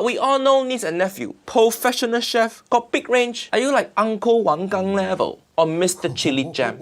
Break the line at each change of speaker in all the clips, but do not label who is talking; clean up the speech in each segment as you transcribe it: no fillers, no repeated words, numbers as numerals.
We all know niece and nephew, professional chef, got big range. Are you like Uncle Wang Gang level or Mr. Chili Jam?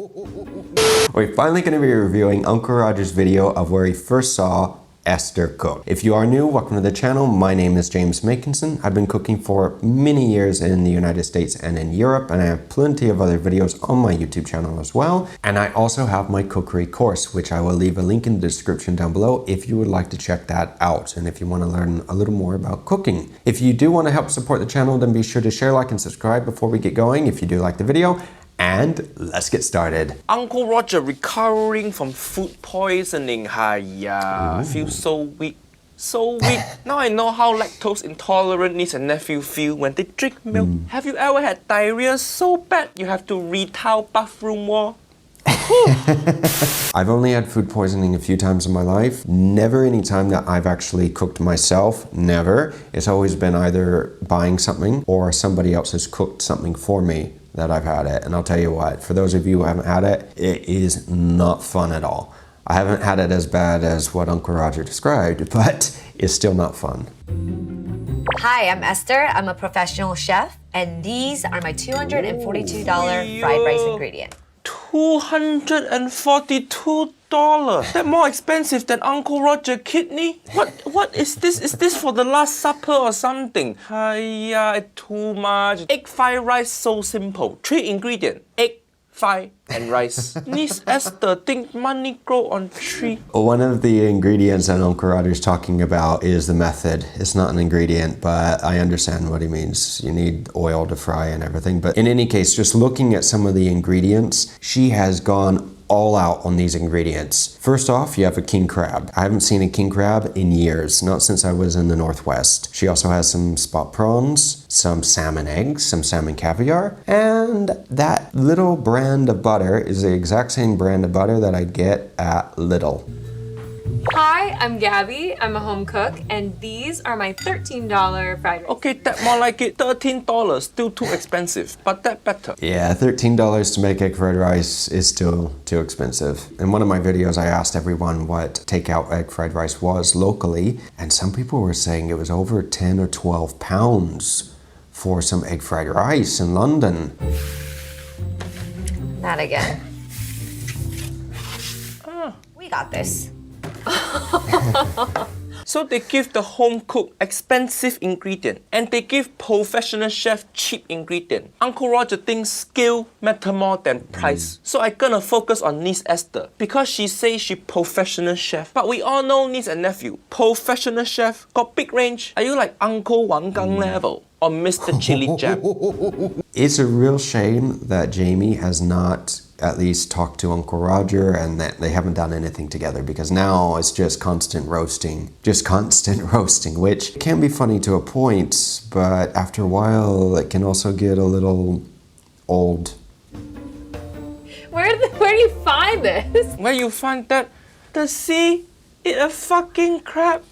We're finally going to be reviewing Uncle Roger's video of where he first saw Esther cook. If you are new, welcome to the channel. My name is James Makinson. I've been cooking for many years in the United States and in Europe, and I have plenty of other videos on my YouTube channel as well. And I also have my cookery course, which I will leave a link in the description down below if you would like to check that out and if you want to learn a little more about cooking. If you do want to help support the channel, then be sure to share, like, and subscribe before we get going if you do like the video. And let's get started.
Uncle Roger recovering from food poisoning. I feel so weak. So weak. Now I know how lactose intolerant niece and nephew feel when they drink milk. Have you ever had diarrhea so bad you have to retile bathroom wall?
I've only had food poisoning a few times in my life. Never any time that I've actually cooked myself. Never. It's always been either buying something or somebody else has cooked something for me that I've had it. And I'll tell you what, for those of you who haven't had it, it is not fun at all. I haven't had it as bad as what Uncle Roger described, but it's still not fun.
Hi, I'm Esther. I'm a professional chef, and these are my $242 fried rice ingredient.
$242? That more expensive than Uncle Roger kidney? What is this? Is this for the Last Supper or something? Hiya, too much. Egg fried rice, so simple. 3 ingredients: egg, fried, and rice. Niece Esther think money grow on tree.
One of the ingredients that Uncle Roger's talking about is the method. It's not an ingredient, but I understand what he means. You need oil to fry and everything. But in any case, just looking at some of the ingredients, she has gone all out on these ingredients. First off, you have a king crab. I haven't seen a king crab in years, not since I was in the Northwest. She also has some spot prawns, some salmon eggs, some salmon caviar, and that little brand of butter is the exact same brand of butter that I get at Lidl.
Hi, I'm Gabby. I'm a home cook, and these are my $13 fried rice.
Okay, that more like it. $13, still too expensive, but that better.
Yeah, $13 to make egg fried rice is still too expensive. In one of my videos, I asked everyone what takeout egg fried rice was locally, and some people were saying it was over 10 or 12 pounds for some egg fried rice in London.
Not again. We got this.
So they give the home cook expensive ingredient and they give professional chef cheap ingredient. Uncle Roger thinks skill matter more than price. So I gonna focus on niece Esther because she says she professional chef. But we all know niece and nephew, professional chef, got big range. Are you like Uncle Wang Gang level or Mr. Chili Jam?
It's a real shame that Jamie has not at least talked to Uncle Roger and that they haven't done anything together, because now it's just constant roasting, which can be funny to a point, but after a while it can also get a little old.
Where do you find this?
Where you find that? The sea eat a fucking crab.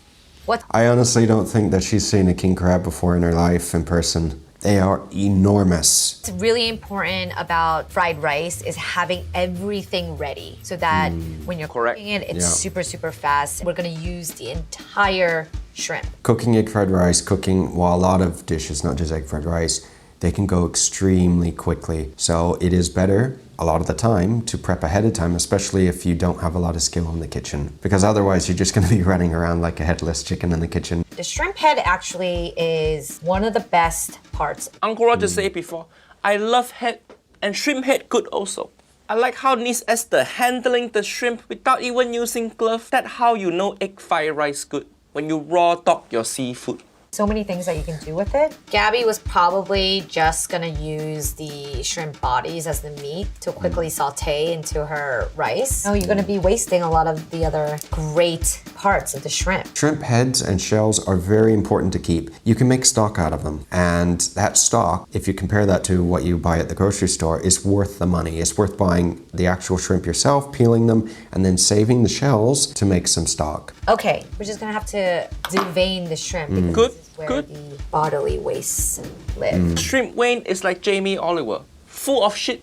I honestly don't think that she's seen a king crab before in her life in person. They are enormous.
What's really important about fried rice is having everything ready so that when you're cooking it, it's super, super fast. We're gonna use the entire shrimp.
Cooking egg fried rice, well, a lot of dishes, not just egg fried rice, they can go extremely quickly. So it is better a lot of the time to prep ahead of time, especially if you don't have a lot of skill in the kitchen, because otherwise you're just going to be running around like a headless chicken in the kitchen.
The shrimp head actually is one of the best parts.
Uncle Roger said before, I love head and shrimp head good also. I like how niece Esther handling the shrimp without even using gloves. That's how you know egg fried rice good, when you raw dog your seafood.
So many things that you can do with it. Gabby was probably just gonna use the shrimp bodies as the meat to quickly saute into her rice. No, you're gonna be wasting a lot of the other great parts of the shrimp.
Shrimp heads and shells are very important to keep. You can make stock out of them. And that stock, if you compare that to what you buy at the grocery store, is worth the money. It's worth buying the actual shrimp yourself, peeling them, and then saving the shells to make some stock.
Okay, we're just gonna have to devein the shrimp.
Good.
Where the bodily wastes live.
Shrimp Wayne is like Jamie Oliver, full of shit,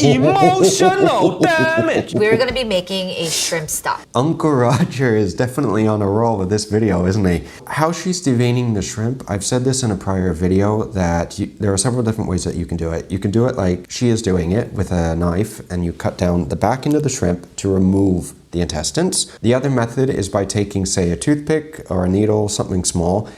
Emotional damage!
We're gonna be making a shrimp stock.
Uncle Roger is definitely on a roll with this video, isn't he? How she's deveining the shrimp, I've said this in a prior video that there are several different ways that you can do it. You can do it like she is doing it with a knife, and you cut down the back end of the shrimp to remove the intestines. The other method is by taking, say, a toothpick or a needle, something small,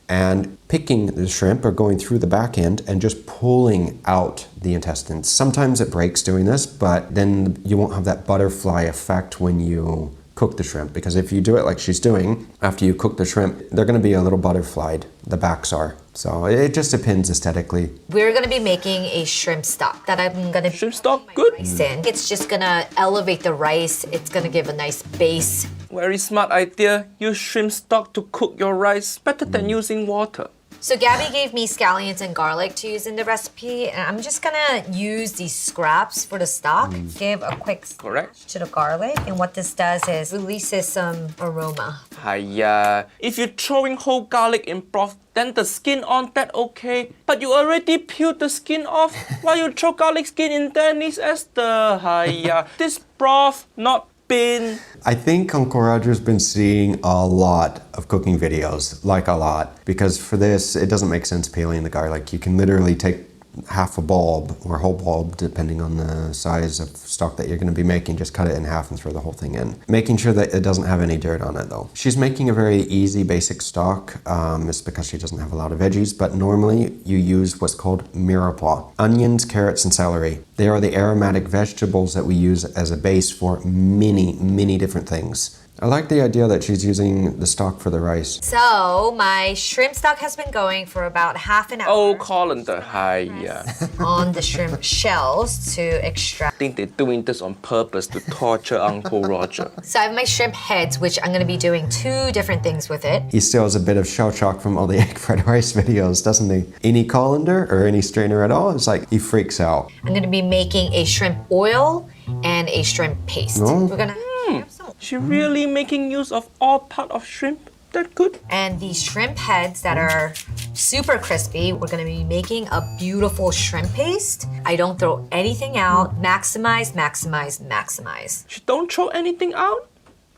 and picking the shrimp or going through the back end and just pulling out the intestines. Sometimes it breaks doing this, but then you won't have that butterfly effect when you cook the shrimp, because if you do it like she's doing, after you cook the shrimp, they're going to be a little butterflied, the backs are. So it just depends aesthetically.
We're gonna be making a shrimp stock that I'm gonna
Shrimp stock, good.
rice in. It's just gonna elevate the rice. It's gonna give a nice base.
Very smart idea. Use shrimp stock to cook your rice better than using water.
So Gabby gave me scallions and garlic to use in the recipe, and I'm just gonna use these scraps for the stock. Give a quick
Correct.
to the garlic, and what this does is releases some aroma.
Hiya. If you're throwing whole garlic in broth, then the skin on that okay. But you already peeled the skin off. Why you throw garlic skin in there, Niece Esther? Hiya. This broth, not bin.
I think Uncle Roger's been seeing a lot of cooking videos, like a lot, because for this, it doesn't make sense peeling the garlic. You can literally take half a bulb or a whole bulb, depending on the size of stock that you're going to be making, just cut it in half and throw the whole thing in. Making sure that it doesn't have any dirt on it though. She's making a very easy basic stock. It's because she doesn't have a lot of veggies, but normally you use what's called mirepoix. Onions, carrots, and celery. They are the aromatic vegetables that we use as a base for many different things. I like the idea that she's using the stock for the rice.
So my shrimp stock has been going for about half an hour
Oh, colander. Hiya.
on the shrimp shells to extract.
I think they're doing this on purpose to torture Uncle Roger.
So I have my shrimp heads, which I'm gonna be doing 2 different things with it.
He still has a bit of shell shock from all the egg fried rice videos, doesn't he? Any colander or any strainer at all, it's like he freaks out.
I'm gonna be making a shrimp oil and a shrimp paste.
Oh.
We're gonna have some.
She really making use of all part of shrimp? That good?
And these shrimp heads that are super crispy, we're gonna be making a beautiful shrimp paste. I don't throw anything out. Maximize, maximize, maximize.
She don't throw anything out?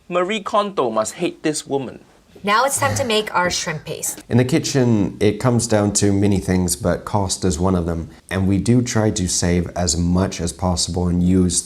Marie Kondo must hate this woman.
Now it's time to make our shrimp paste.
In the kitchen, it comes down to many things, but cost is one of them. And we do try to save as much as possible and use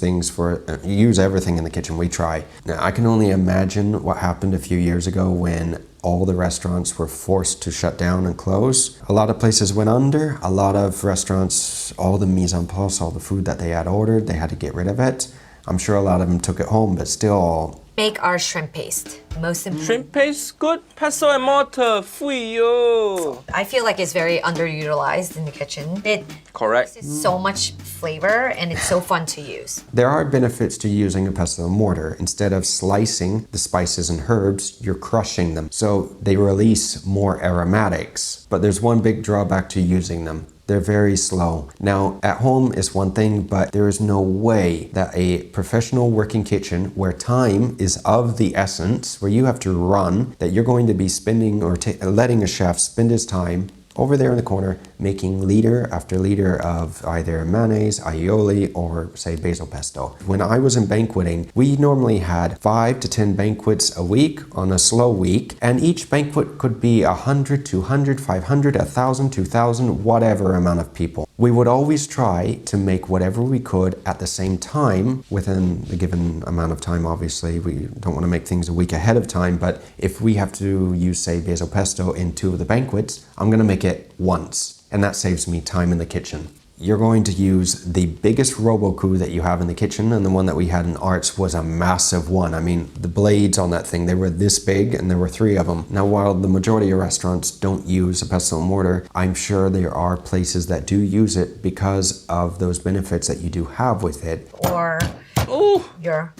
everything in the kitchen. We try. Now, I can only imagine what happened a few years ago when all the restaurants were forced to shut down and close. A lot of places went under. A lot of restaurants, all the mise en place, all the food that they had ordered, they had to get rid of it. I'm sure a lot of them took it home, but still.
Make our shrimp paste. Most important.
Shrimp paste, good. Pestle and mortar, fui yo.
I feel like it's very underutilized in the kitchen. It
Correct.
has so much flavor and it's so fun to use.
There are benefits to using a pestle and mortar. Instead of slicing the spices and herbs, you're crushing them. So they release more aromatics. But there's one big drawback to using them. They're very slow. Now, at home is one thing, but there is no way that a professional working kitchen where time is of the essence, where you have to run, that you're going to be spending or letting a chef spend his time over there in the corner making liter after liter of either mayonnaise, aioli, or say basil pesto. When I was in banqueting, we normally had 5 to 10 banquets a week on a slow week, and each banquet could be 100, 200, 500, 1,000, 2,000, whatever amount of people. We would always try to make whatever we could at the same time within the given amount of time. Obviously, we don't want to make things a week ahead of time, but if we have to use, say, basil pesto in 2 of the banquets, I'm going to make it once. And that saves me time in the kitchen. You're going to use the biggest Robocoup that you have in the kitchen, and the one that we had in Arts was a massive one. I mean, the blades on that thing, they were this big, and there were 3 of them. Now, while the majority of restaurants don't use a pestle and mortar, I'm sure there are places that do use it because of those benefits that you do have with it.
Or
Ooh,
your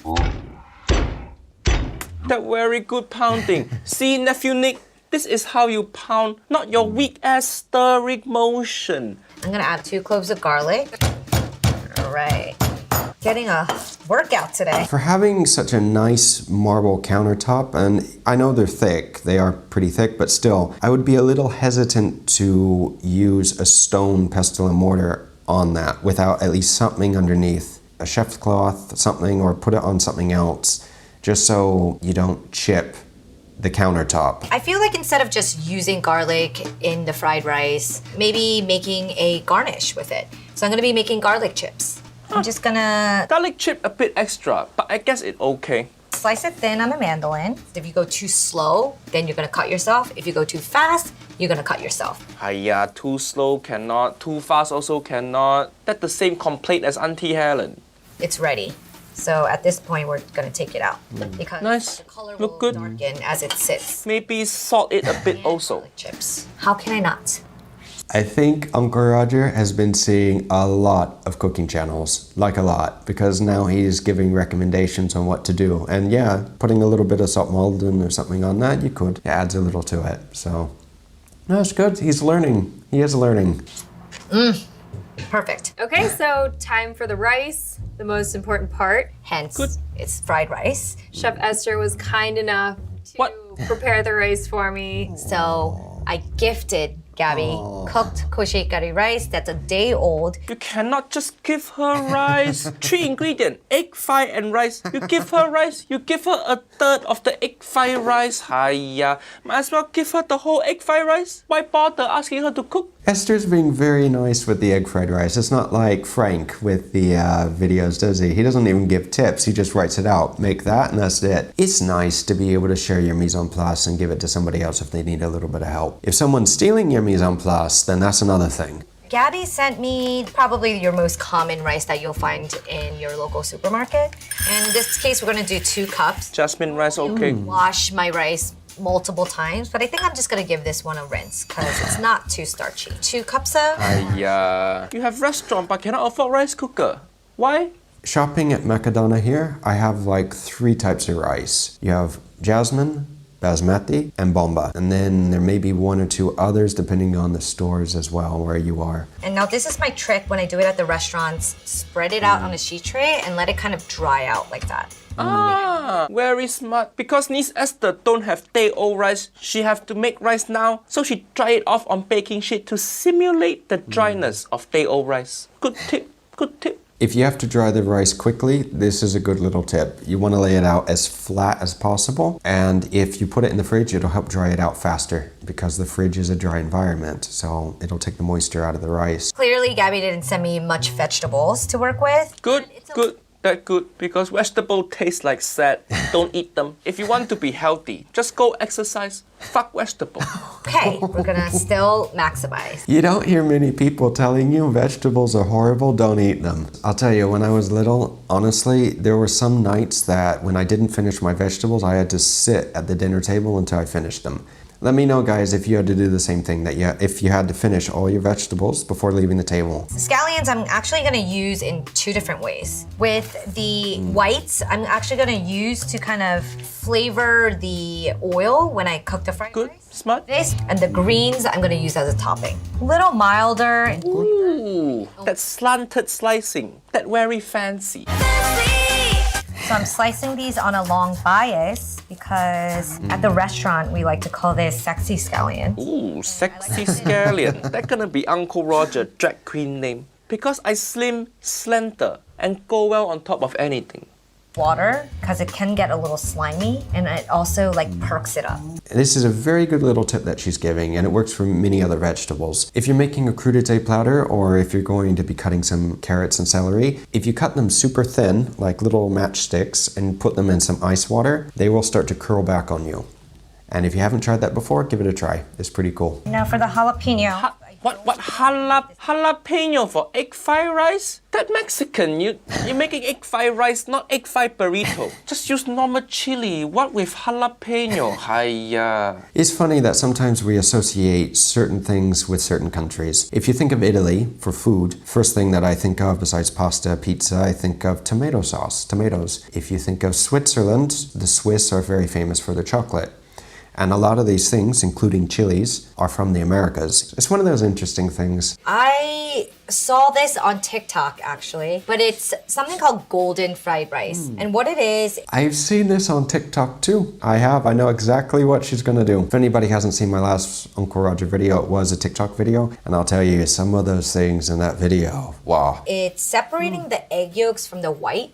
that very good pounding. See, nephew Nick, this is how you pound, not your weak ass stirring motion.
I'm gonna add 2 cloves of garlic. All right. Getting a workout today.
For having such a nice marble countertop, and I know they're thick, they are pretty thick, but still, I would be a little hesitant to use a stone pestle and mortar on that without at least something underneath, a chef's cloth, something, or put it on something else, just so you don't chip the countertop.
I feel like instead of just using garlic in the fried rice, maybe making a garnish with it. So I'm gonna be making garlic chips. I'm just gonna
Garlic chip a bit extra, but I guess it's okay.
slice it thin on a mandolin. If you go too slow, then you're gonna cut yourself. If you go too fast, you're gonna cut yourself.
Hiya, too slow cannot, too fast also cannot. That's the same complaint as Aunty Helen.
It's ready. So at this point, we're gonna take it out because
Nice.
the color
Look
will
good.
darken as it sits.
Maybe salt it a bit also.
Garlic chips. How can I not?
I think Uncle Roger has been seeing a lot of cooking channels, like a lot, because now he's giving recommendations on what to do. And yeah, putting a little bit of salt Malden or something on that, you could. It adds a little to it. So, no, it's good. He's learning. He is learning.
Perfect.
Okay, so time for the rice, the most important part.
Hence,
Good.
it's fried rice.
Chef Esther was kind enough to
What?
prepare the rice for me.
So I gifted Gabby cooked kosher curry rice that's a day old.
You cannot just give her rice. 3 ingredients, egg fry and rice. You give her rice, you give her a third of the egg fry rice. Hiya, might as well give her the whole egg fry rice. Why bother asking her to cook?
Esther's being very nice with the egg fried rice. It's not like Frank with the videos, does he? He doesn't even give tips. He just writes it out. Make that and that's it. It's nice to be able to share your mise en place and give it to somebody else if they need a little bit of help. If someone's stealing your mise en place, then that's another thing.
Gabby sent me probably your most common rice that you'll find in your local supermarket. And in this case, we're gonna do 2 cups.
Jasmine rice, okay.
Wash my rice multiple times, but I think I'm just gonna give this one a rinse because it's not too starchy. 2 cups of
Hiya, you have restaurant but cannot afford rice cooker. Why?
Shopping at Macadona here, I have like 3 types of rice. You have jasmine, basmati, and bomba. And then there may be 1 or 2 others depending on the stores as well where you are.
And now this is my trick when I do it at the restaurants. Spread it out on a sheet tray and let it kind of dry out like that.
Ah, very smart. Because Niece Esther don't have day-old rice, she have to make rice now. So she dry it off on baking sheet to simulate the dryness of day-old rice. Good tip, good tip.
If you have to dry the rice quickly, this is a good little tip. You want to lay it out as flat as possible. And if you put it in the fridge, it'll help dry it out faster because the fridge is a dry environment. So it'll take the moisture out of the rice.
Clearly, Gabby didn't send me much vegetables to work with.
Good,
It's
good. That good because vegetable taste like sad. Don't eat them. If you want to be healthy, just go exercise. Fuck vegetable.
Okay, we're gonna still maximize.
You don't hear many people telling you vegetables are horrible, don't eat them. I'll tell you, when I was little, honestly, there were some nights that when I didn't finish my vegetables, I had to sit at the dinner table until I finished them. Let me know, guys, if you had to do the same thing, if you had to finish all your vegetables before leaving the table.
Scallions I'm actually gonna use in 2 different ways. With the whites, I'm actually gonna use to kind of flavor the oil when I cook the fried
Good,
rice.
smart.
This, and the greens I'm gonna use as a topping. A little milder.
Ooh, that slanted slicing. That very fancy.
So I'm slicing these on a long bias because at the restaurant we like to call this sexy scallion.
Ooh, sexy scallion. That's gonna be Uncle Roger drag queen name. Because I slim, slender, and go well on top of anything.
Water, because it can get a little slimy, and it also like perks it up.
This is a very good little tip that she's giving, and it works for many other vegetables. If you're making a crudité platter, or if you're going to be cutting some carrots and celery, if you cut them super thin, like little matchsticks, and put them in some ice water, they will start to curl back on you. And if you haven't tried that before, give it a try. It's pretty cool.
Now for the jalapeno.
What jalapeno for egg fried rice? That Mexican, you're making egg fried rice, not egg fried burrito. Just use normal chili. What with jalapeno? Hiya.
It's funny that sometimes we associate certain things with certain countries. If you think of Italy for food, first thing that I think of besides pasta, pizza, I think of tomato sauce, tomatoes. If you think of Switzerland, the Swiss are very famous for their chocolate. And a lot of these things, including chilies, are from the Americas. It's one of those interesting things.
I saw this on TikTok actually, but it's something called golden fried rice. And what it is,
I've seen this on TikTok too. I have. I know exactly what she's gonna do. If anybody hasn't seen my last Uncle Roger video, it was a TikTok video. And I'll tell you, some of those things in that video, wow.
it's separating the egg yolks from the white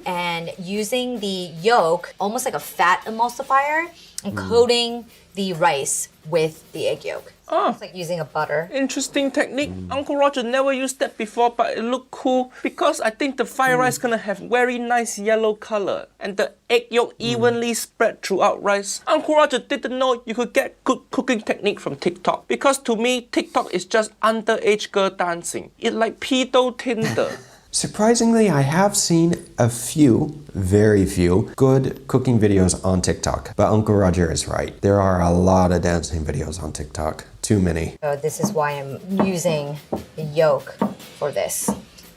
and using the yolk almost like a fat emulsifier and coating the rice with the egg yolk. It's like using a butter.
Interesting technique. Uncle Roger never used that before, but it looked cool because I think the fried rice gonna have very nice yellow color and the egg yolk evenly spread throughout rice. Uncle Roger didn't know you could get good cooking technique from TikTok because to me, TikTok is just underage girl dancing. It's like pedo Tinder.
Surprisingly, I have seen a few, very few, good cooking videos on TikTok. But Uncle Roger is right. There are a lot of dancing videos on TikTok. Too many.
So this is why I'm using the yolk for this.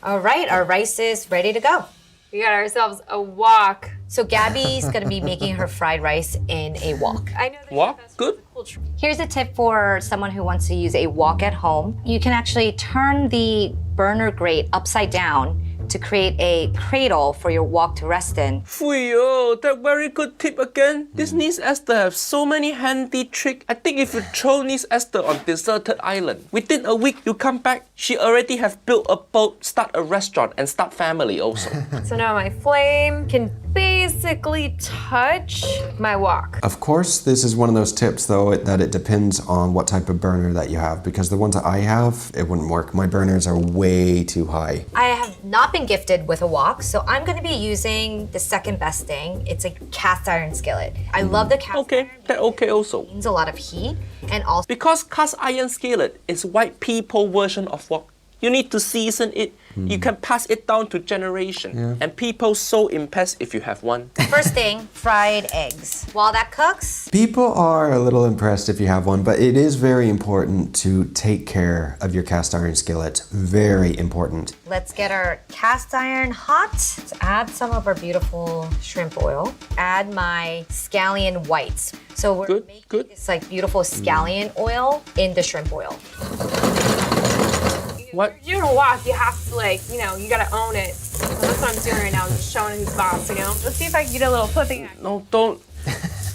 All right, our rice is ready to go.
We got ourselves a wok.
So Gabby's gonna be making her fried rice in a wok.
I know that
Wok? Good.
Here's a tip for someone who wants to use a wok at home. You can actually turn the burner grate upside down to create a cradle for your wok to rest in.
Fuyo, that very good tip again. This niece Esther have so many handy tricks. I think if you throw niece Esther on deserted island, within a week you come back, she already have built a boat, start a restaurant, and start family also.
So now my flame can basically touch my wok.
Of course, this is one of those tips though that it depends on what type of burner that you have because the ones that I have, it wouldn't work. My burners are way too high.
I have not been gifted with a wok, so I'm gonna be using the second best thing. It's a cast iron skillet. I love the cast
Okay,
iron.
that okay also.
It means a lot of heat and also
Because cast iron skillet is white people version of wok. You need to season it. You can pass it down to generation. And people so impressed if you have one.
first thing, fried eggs. While that cooks,
People are a little impressed if you have one, but it is very important to take care of your cast iron skillet. Very important.
let's get our cast iron hot. Let's add some of our beautiful shrimp oil. Add my scallion whites. So we're
Good,
making
good.
this like beautiful scallion oil in the shrimp oil.
What?
If you're doing a wok, you have to you gotta own it. So that's what I'm doing right now. I'm just showing who's boss, Let's see if I can get a little flipping action.
No, don't.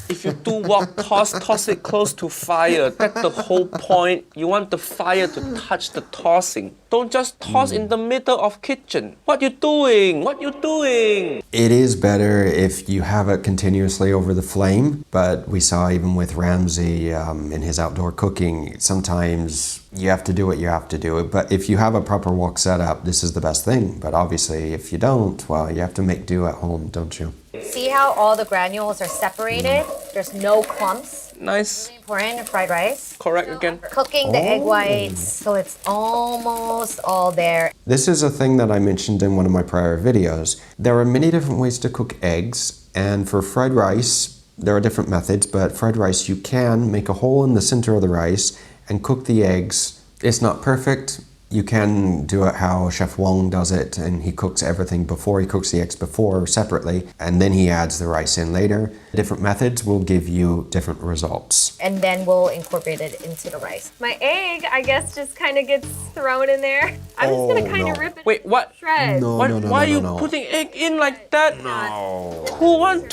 If you do wok, toss it close to fire. That's the whole point. You want the fire to touch the tossing. Don't just toss in the middle of kitchen. What you doing? What you doing?
It is better if you have it continuously over the flame, but we saw even with Ramsay in his outdoor cooking, sometimes you have to do what you have to do. But if you have a proper wok setup, this is the best thing. But obviously, if you don't, well, you have to make do at home, don't you?
See how all the granules are separated? There's no clumps.
Nice.
Important in fried rice.
Correct again.
Cooking the egg whites so it's almost all there.
This is a thing that I mentioned in one of my prior videos. There are many different ways to cook eggs, and for fried rice, there are different methods, but fried rice, you can make a hole in the center of the rice and cook the eggs. It's not perfect. You can do it how Chef Wong does it, and he cooks everything before. He cooks the eggs before separately, and then he adds the rice in later. Different methods will give you different results.
And then we'll incorporate it into the rice.
My egg, I guess, just kind of gets thrown in there. I'm just gonna kind of rip it
Wait, what?
to shreds.
Why are you putting egg in like that?
No.
Who want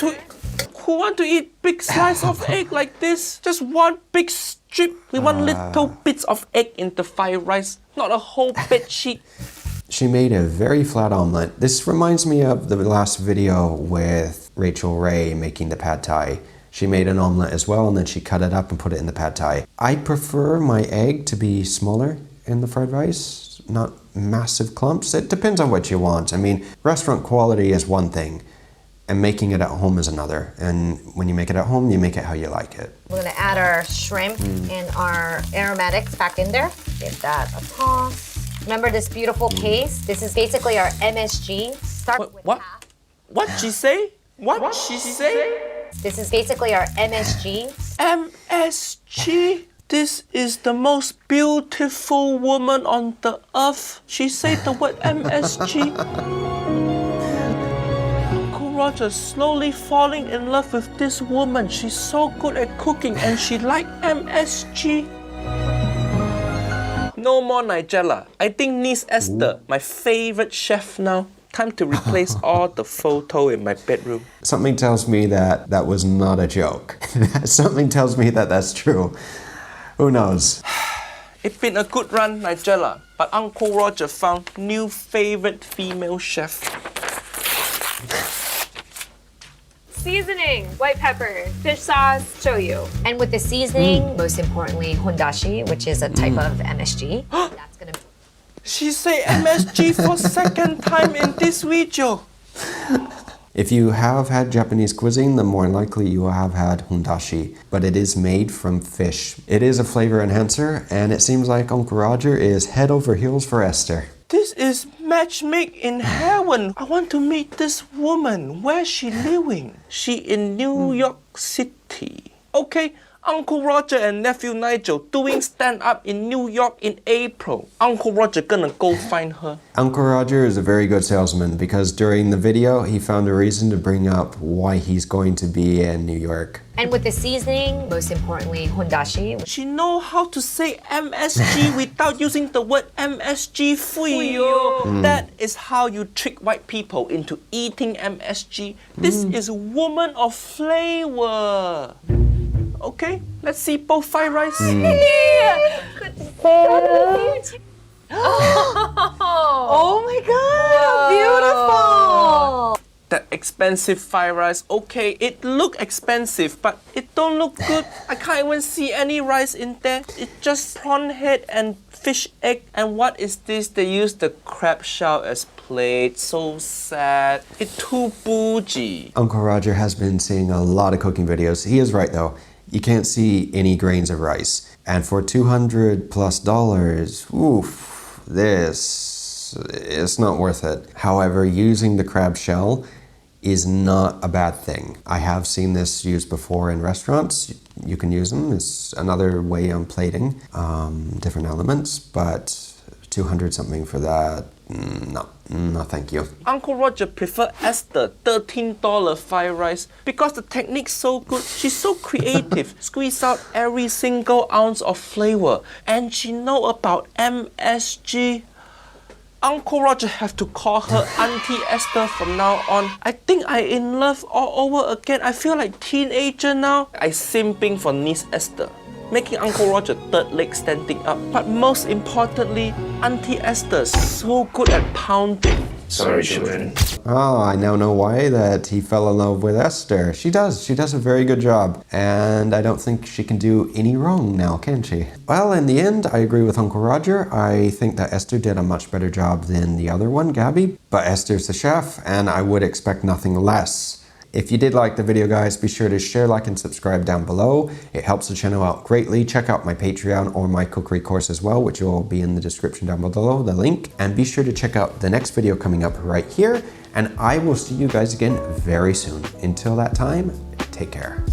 to eat big slice of egg like this? Just one big strip. We want little bits of egg in the fried rice, not a whole bed sheet.
She made a very flat omelet. This reminds me of the last video with Rachel Ray making the pad thai. She made an omelet as well, and then she cut it up and put it in the pad thai. I prefer my egg to be smaller in the fried rice, not massive clumps. It depends on what you want. I mean, restaurant quality is one thing, and making it at home is another. And when you make it at home, you make it how you like it.
We're gonna add our shrimp and our aromatics back in there. Give that a toss. Remember this beautiful paste? This is basically our MSG. Start with
What?
half.
What she say? What she say?
This is basically our MSG.
MSG? This is the most beautiful woman on the earth. She said the word MSG. Roger slowly falling in love with this woman. She's so good at cooking and she like MSG. No more Nigella. I think niece Esther, my favorite chef now. Time to replace all the photo in my bedroom.
Something tells me that that was not a joke. Something tells me that that's true. Who knows?
It's been a good run, Nigella, but Uncle Roger found new favorite female chef.
Seasoning, white pepper, fish sauce, shoyu.
And with the seasoning, most importantly, hondashi, which is a type of MSG. That's gonna be
She say MSG for second time in this video.
If you have had Japanese cuisine, then more likely you will have had hondashi, but it is made from fish. It is a flavor enhancer, and it seems like Uncle Roger is head over heels for Esther.
This is match made in heaven. I want to meet this woman. Where's she living? She in New York City. Okay, Uncle Roger and nephew Nigel doing stand-up in New York in April. Uncle Roger gonna go find her.
Uncle Roger is a very good salesman because during the video, he found a reason to bring up why he's going to be in New York.
And with the seasoning, most importantly, hondashi.
She know how to say MSG without using the word MSG fuyo. That is how you trick white people into eating MSG. This is woman of flavor. Okay, let's see both fried rice.
Oh my god, beautiful!
That expensive fried rice, okay, it look expensive, but it don't look good. I can't even see any rice in there. It's just prawn head and fish egg. And what is this? They use the crab shell as plate. So sad. It's too bougie.
Uncle Roger has been seeing a lot of cooking videos. He is right though. You can't see any grains of rice. And for $200+, oof, this is not worth it. However, using the crab shell is not a bad thing. I have seen this used before in restaurants. You can use them. It's another way on plating different elements, but 200 something for that, no, thank you.
Uncle Roger prefer Esther $13 fried rice because the technique's so good. She's so creative. Squeeze out every single ounce of flavor. And she know about MSG. Uncle Roger have to call her Aunty Esther from now on. I think I in love all over again. I feel like teenager now. I simping for niece Esther, making Uncle Roger third leg standing up. But most importantly, Auntie Esther's so good at pounding.
Sorry, children.
Oh, I now know why that he fell in love with Esther. She does a very good job. And I don't think she can do any wrong now, can she? Well, in the end, I agree with Uncle Roger. I think that Esther did a much better job than the other one, Gabby. But Esther's the chef, and I would expect nothing less. If you did like the video, guys, be sure to share, like, and subscribe down below. It helps the channel out greatly. Check out my Patreon or my cookery course as well, which will be in the description down below, the link. And be sure to check out the next video coming up right here. And I will see you guys again very soon. Until that time, take care.